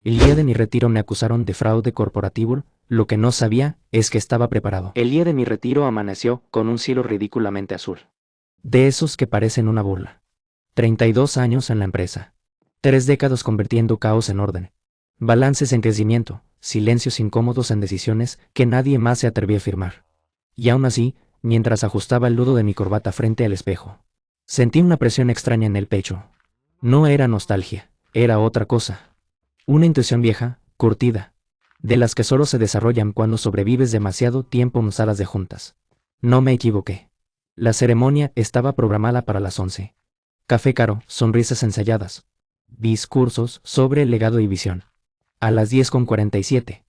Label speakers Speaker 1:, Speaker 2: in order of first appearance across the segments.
Speaker 1: El día de mi retiro me acusaron de fraude corporativo, lo que no sabía es que estaba preparado. El día de mi retiro amaneció con un cielo ridículamente azul. De esos que parecen una burla. 32 años en la empresa. 3 décadas convirtiendo caos en orden. Balances en crecimiento, silencios incómodos en decisiones que nadie más se atrevía a firmar. Y aún así, mientras ajustaba el nudo de mi corbata frente al espejo, sentí una presión extraña en el pecho. No era nostalgia, era otra cosa. Una intuición vieja, curtida, de las que solo se desarrollan cuando sobrevives demasiado tiempo en salas de juntas. No me equivoqué. La ceremonia estaba programada para las 11. Café caro, sonrisas ensayadas. Discursos sobre el legado y visión. A las 10:47.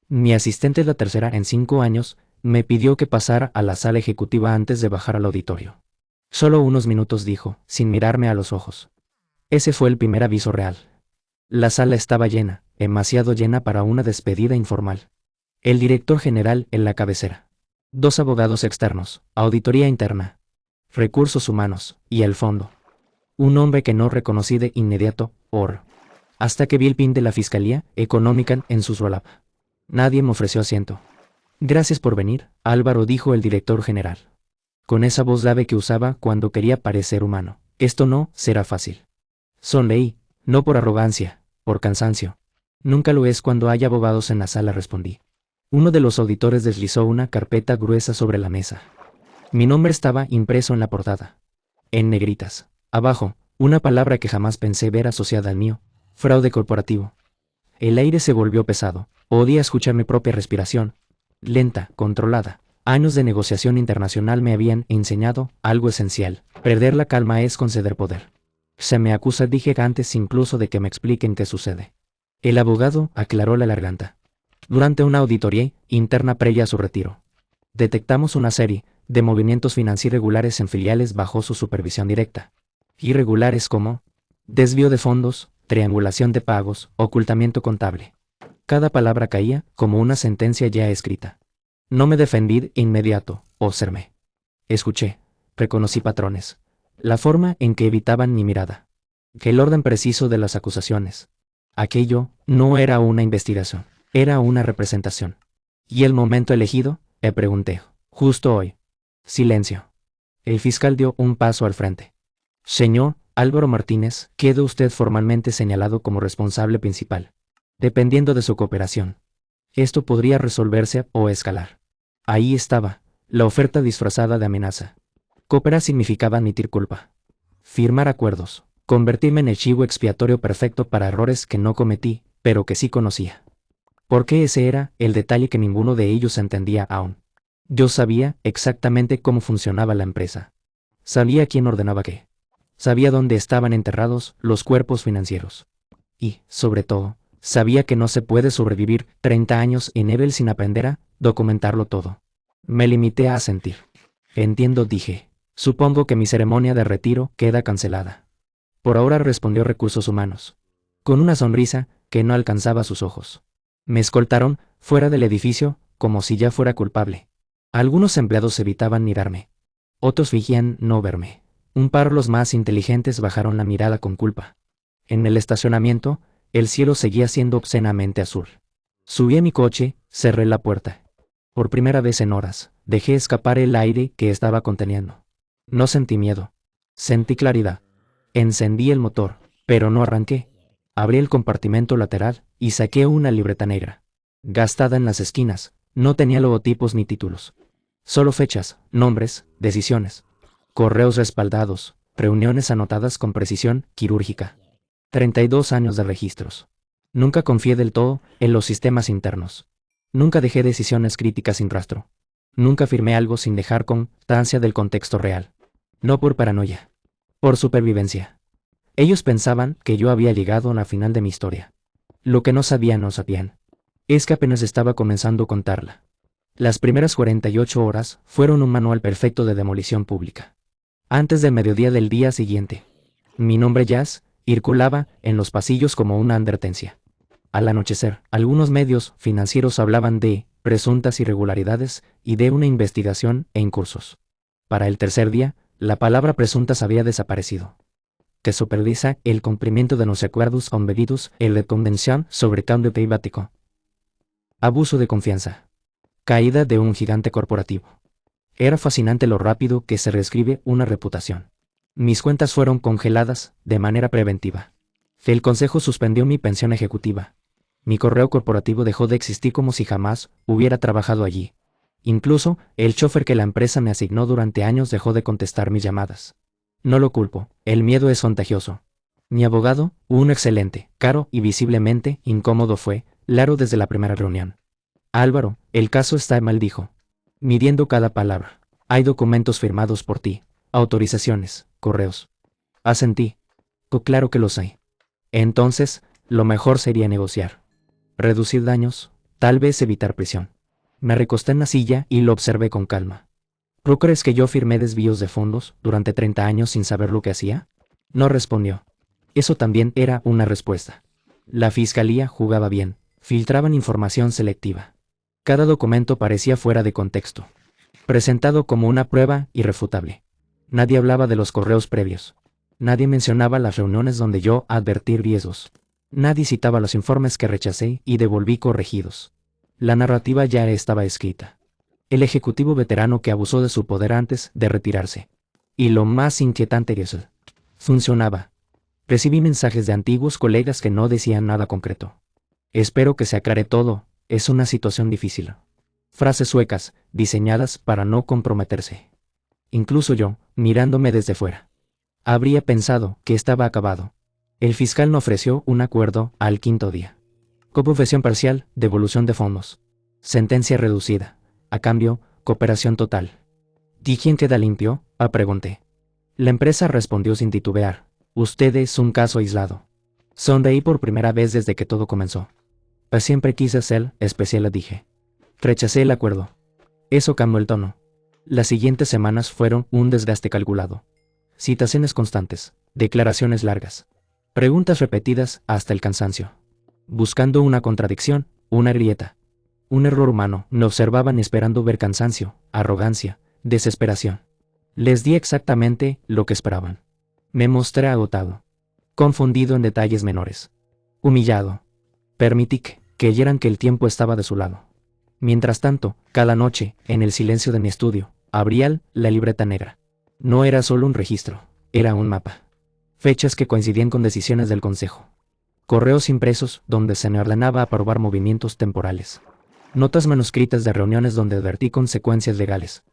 Speaker 1: Mi asistente, la tercera en 5 años, me pidió que pasara a la sala ejecutiva antes de bajar al auditorio. Solo unos minutos, dijo, sin mirarme a los ojos. Ese fue el primer aviso real. La sala estaba llena, demasiado llena para una despedida informal. El director general en la cabecera. 2 abogados externos, auditoría interna, recursos humanos, y el fondo. Un hombre que no reconocí de inmediato, hasta que vi el pin de la Fiscalía Económica en su roll-up. Nadie me ofreció asiento. Gracias por venir, Álvaro, dijo el director general. Con esa voz grave que usaba cuando quería parecer humano. Esto no será fácil. Sonreí, no por arrogancia, por cansancio. Nunca lo es cuando hay abogados en la sala, respondí. Uno de los auditores deslizó una carpeta gruesa sobre la mesa. Mi nombre estaba impreso en la portada. En negritas. Abajo, una palabra que jamás pensé ver asociada al mío: fraude corporativo. El aire se volvió pesado. Podía escuchar mi propia respiración. Lenta, controlada. Años de negociación internacional me habían enseñado algo esencial. Perder la calma es conceder poder. Se me acusa, dije antes incluso de que me expliquen qué sucede. El abogado aclaró la garganta. Durante una auditoría interna previa a su retiro, detectamos una serie de movimientos financieros irregulares en filiales bajo su supervisión directa. Irregulares como desvío de fondos, triangulación de pagos, ocultamiento contable. Cada palabra caía como una sentencia ya escrita. No me defendí de inmediato, observé. Escuché, reconocí patrones. La forma en que evitaban mi mirada. El orden preciso de las acusaciones. Aquello no era una investigación, era una representación. ¿Y el momento elegido?, le pregunté. Justo hoy. Silencio. El fiscal dio un paso al frente. Señor Álvaro Martínez, queda usted formalmente señalado como responsable principal. Dependiendo de su cooperación, esto podría resolverse o escalar. Ahí estaba, la oferta disfrazada de amenaza. Cooperar significaba admitir culpa. Firmar acuerdos. Convertirme en el chivo expiatorio perfecto para errores que no cometí, pero que sí conocía. Porque ese era el detalle que ninguno de ellos entendía aún. Yo sabía exactamente cómo funcionaba la empresa. Sabía quién ordenaba qué. Sabía dónde estaban enterrados los cuerpos financieros. Y, sobre todo, sabía que no se puede sobrevivir 30 años en Ebel sin aprender a documentarlo todo. Me limité a asentir. Entiendo, dije. Supongo que mi ceremonia de retiro queda cancelada. Por ahora, respondió Recursos Humanos, con una sonrisa que no alcanzaba sus ojos. Me escoltaron fuera del edificio como si ya fuera culpable. Algunos empleados evitaban mirarme. Otros fingían no verme. Un par, los más inteligentes, bajaron la mirada con culpa. En el estacionamiento, el cielo seguía siendo obscenamente azul. Subí a mi coche, cerré la puerta. Por primera vez en horas, dejé escapar el aire que estaba conteniendo. No sentí miedo. Sentí claridad. Encendí el motor, pero no arranqué. Abrí el compartimento lateral y saqué una libreta negra. Gastada en las esquinas, no tenía logotipos ni títulos. Solo fechas, nombres, decisiones. Correos respaldados, reuniones anotadas con precisión quirúrgica. 32 años de registros. Nunca confié del todo en los sistemas internos. Nunca dejé decisiones críticas sin rastro. Nunca firmé algo sin dejar constancia del contexto real. No por paranoia. Por supervivencia. Ellos pensaban que yo había llegado a la final de mi historia. Lo que no sabían es que apenas estaba comenzando a contarla. Las primeras 48 horas fueron un manual perfecto de demolición pública. Antes del mediodía del día siguiente, mi nombre Jazz circulaba en los pasillos como una advertencia. Al anochecer, algunos medios financieros hablaban de presuntas irregularidades y de una investigación en cursos. Para el tercer día, la palabra presuntas había desaparecido. que supervisa el cumplimiento de los acuerdos convenidos en la Convención sobre Cambio Climático. Abuso de confianza. Caída de un gigante corporativo. Era fascinante lo rápido que se reescribe una reputación. Mis cuentas fueron congeladas de manera preventiva. El consejo suspendió mi pensión ejecutiva. Mi correo corporativo dejó de existir como si jamás hubiera trabajado allí. Incluso, el chofer que la empresa me asignó durante años dejó de contestar mis llamadas. No lo culpo, el miedo es contagioso. Mi abogado, un excelente, caro y visiblemente incómodo fue, claro desde la primera reunión. Álvaro, el caso está mal, dijo, midiendo cada palabra. Hay documentos firmados por ti, autorizaciones, correos. Asentí. Claro que los hay. Entonces, lo mejor sería negociar. Reducir daños, tal vez evitar prisión. Me recosté en la silla y lo observé con calma. ¿Tú crees que yo firmé desvíos de fondos durante 30 años sin saber lo que hacía? No respondió. Eso también era una respuesta. La fiscalía jugaba bien, filtraban información selectiva. Cada documento parecía fuera de contexto, presentado como una prueba irrefutable. Nadie hablaba de los correos previos. Nadie mencionaba las reuniones donde yo advertí riesgos. Nadie citaba los informes que rechacé y devolví corregidos. La narrativa ya estaba escrita. El ejecutivo veterano que abusó de su poder antes de retirarse. Y lo más inquietante es eso. Funcionaba. Recibí mensajes de antiguos colegas que no decían nada concreto. Espero que se aclare todo, es una situación difícil. Frases suecas, diseñadas para no comprometerse. Incluso yo, mirándome desde fuera, habría pensado que estaba acabado. El fiscal no ofreció un acuerdo al quinto día. Confesión parcial, devolución de fondos. Sentencia reducida. A cambio, cooperación total. ¿Y quién queda limpio?, pregunté. La empresa respondió sin titubear. Usted es un caso aislado. Sonreí por primera vez desde que todo comenzó. Siempre quise ser especial, dije. Rechacé el acuerdo. Eso cambió el tono. Las siguientes semanas fueron un desgaste calculado. Citaciones constantes, declaraciones largas, preguntas repetidas hasta el cansancio. Buscando una contradicción, una grieta, un error humano. Me observaban esperando ver cansancio, arrogancia, desesperación. Les di exactamente lo que esperaban. Me mostré agotado, confundido en detalles menores, humillado. Permití que creyeran que el tiempo estaba de su lado. Mientras tanto, cada noche, en el silencio de mi estudio, abría la libreta negra. No era solo un registro, era un mapa. Fechas que coincidían con decisiones del consejo. Correos impresos donde se me ordenaba aprobar movimientos temporales. Notas manuscritas de reuniones donde advertí consecuencias legales.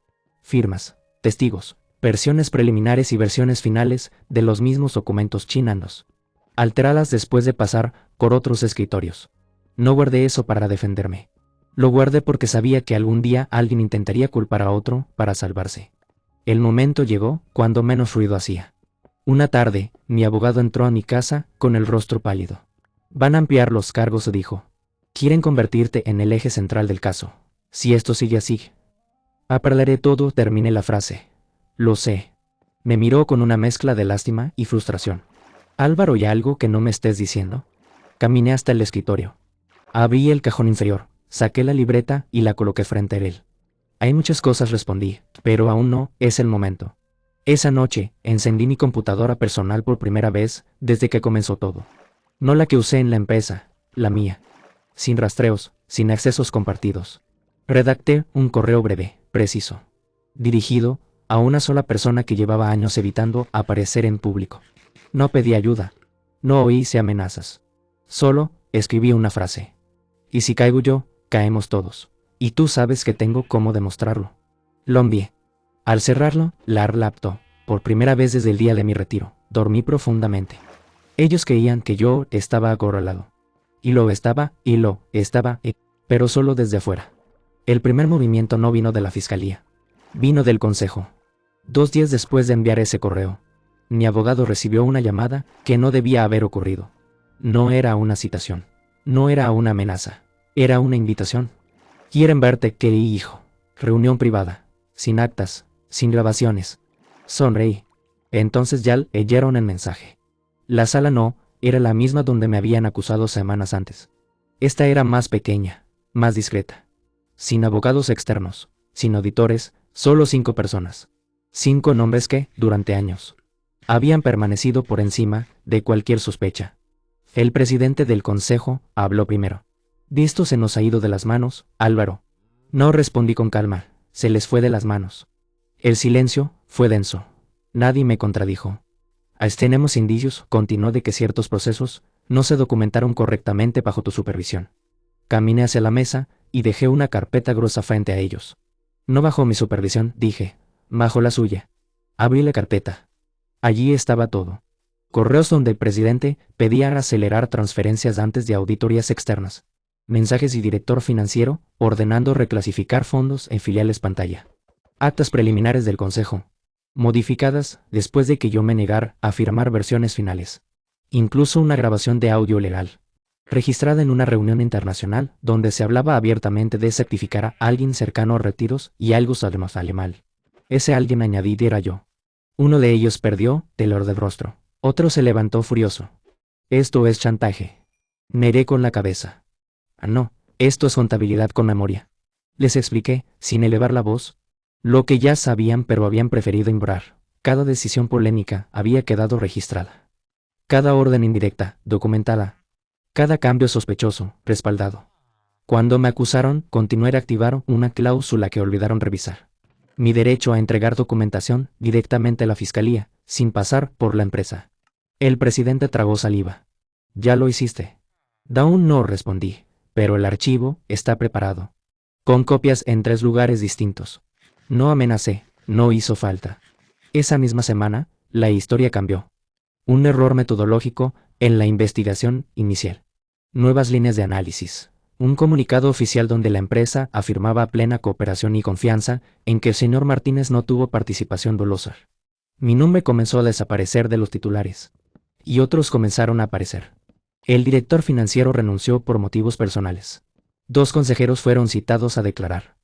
Speaker 1: Firmas, testigos, versiones preliminares y versiones finales de los mismos documentos chinanos, alteradas después de pasar por otros escritorios. No guardé eso para defenderme. Lo guardé porque sabía que algún día alguien intentaría culpar a otro para salvarse. El momento llegó cuando menos ruido hacía. Una tarde, mi abogado entró a mi casa con el rostro pálido. Van a ampliar los cargos, dijo. Quieren convertirte en el eje central del caso. Si esto sigue así, apalaré todo, terminé la frase. Lo sé. Me miró con una mezcla de lástima y frustración. Álvaro, ¿y algo que no me estés diciendo? Caminé hasta el escritorio. Abrí el cajón inferior, saqué la libreta y la coloqué frente a él. Hay muchas cosas, respondí, pero aún no es el momento. Esa noche, encendí mi computadora personal por primera vez desde que comenzó todo. No la que usé en la empresa, la mía. Sin rastreos, sin accesos compartidos. Redacté un correo breve, preciso, dirigido a una sola persona que llevaba años evitando aparecer en público. No pedí ayuda, no hice amenazas. Solo escribí una frase. Y si caigo yo, caemos todos. Y tú sabes que tengo cómo demostrarlo. Lo envié. Al cerrarlo, la laptop, por primera vez desde el día de mi retiro, dormí profundamente. Ellos creían que yo estaba acorralado. Y lo estaba, pero solo desde afuera. El primer movimiento no vino de la fiscalía. Vino del consejo. 2 días después de enviar ese correo, mi abogado recibió una llamada que no debía haber ocurrido. No era una citación. No era una amenaza. Era una invitación. Quieren verte, querido hijo. Reunión privada. Sin actas. Sin grabaciones. Sonreí. Entonces ya leyeron el mensaje. La sala no era la misma donde me habían acusado semanas antes. Esta era más pequeña, más discreta. Sin abogados externos, sin auditores, solo 5 personas. 5 nombres que, durante años, habían permanecido por encima de cualquier sospecha. El presidente del consejo habló primero. «Esto se nos ha ido de las manos, Álvaro». No respondí con calma, se les fue de las manos. El silencio fue denso. Nadie me contradijo. Tenemos indicios, continuó, de que ciertos procesos no se documentaron correctamente bajo tu supervisión. Caminé hacia la mesa y dejé una carpeta gruesa frente a ellos. No bajo mi supervisión, dije, bajo la suya. Abrí la carpeta. Allí estaba todo. Correos donde el presidente pedía acelerar transferencias antes de auditorías externas. Mensajes y director financiero ordenando reclasificar fondos en filiales pantalla. Actas preliminares del consejo, modificadas después de que yo me negara a firmar versiones finales. Incluso una grabación de audio legal, registrada en una reunión internacional donde se hablaba abiertamente de certificar a alguien cercano a retiros y algo sale mal. Ese alguien, añadí, era yo. Uno de ellos perdió telor del rostro. Otro se levantó furioso. Esto es chantaje. Negué con la cabeza. No, esto es contabilidad con memoria. Les expliqué, sin elevar la voz, lo que ya sabían pero habían preferido ignorar. Cada decisión polémica había quedado registrada. Cada orden indirecta, documentada. Cada cambio sospechoso, respaldado. Cuando me acusaron, continué a activar una cláusula que olvidaron revisar. Mi derecho a entregar documentación directamente a la fiscalía, sin pasar por la empresa. El presidente tragó saliva. Ya lo hiciste. Aún no, respondí, pero el archivo está preparado. Con copias en 3 lugares distintos. No amenacé, no hizo falta. Esa misma semana, la historia cambió. Un error metodológico en la investigación inicial. Nuevas líneas de análisis. Un comunicado oficial donde la empresa afirmaba plena cooperación y confianza en que el señor Martínez no tuvo participación dolosa. Mi nombre comenzó a desaparecer de los titulares. Y otros comenzaron a aparecer. El director financiero renunció por motivos personales. 2 consejeros fueron citados a declarar.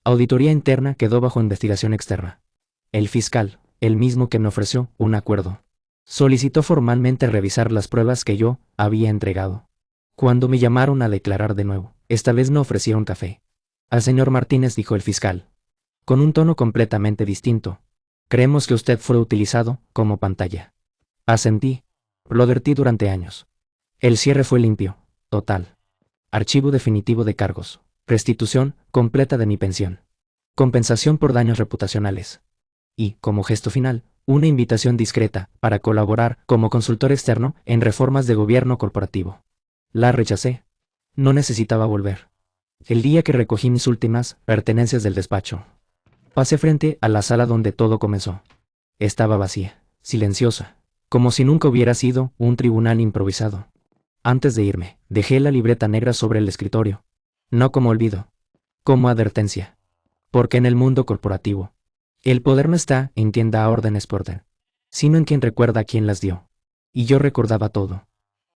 Speaker 1: Auditoría interna quedó bajo investigación externa. El fiscal, el mismo que me ofreció un acuerdo, solicitó formalmente revisar las pruebas que yo había entregado. Cuando me llamaron a declarar de nuevo, esta vez me ofrecieron café. Al señor Martínez, dijo el fiscal, con un tono completamente distinto. Creemos que usted fue utilizado como pantalla. Asentí. Lo advertí durante años. El cierre fue limpio, total. Archivo definitivo de cargos. Restitución completa de mi pensión. Compensación por daños reputacionales. Y, como gesto final, una invitación discreta para colaborar como consultor externo en reformas de gobierno corporativo. La rechacé. No necesitaba volver. El día que recogí mis últimas pertenencias del despacho, pasé frente a la sala donde todo comenzó. Estaba vacía, silenciosa, como si nunca hubiera sido un tribunal improvisado. Antes de irme, dejé la libreta negra sobre el escritorio. No como olvido, como advertencia. Porque en el mundo corporativo, el poder no está en quien da órdenes por orden, sino en quien recuerda a quién las dio. Y yo recordaba todo.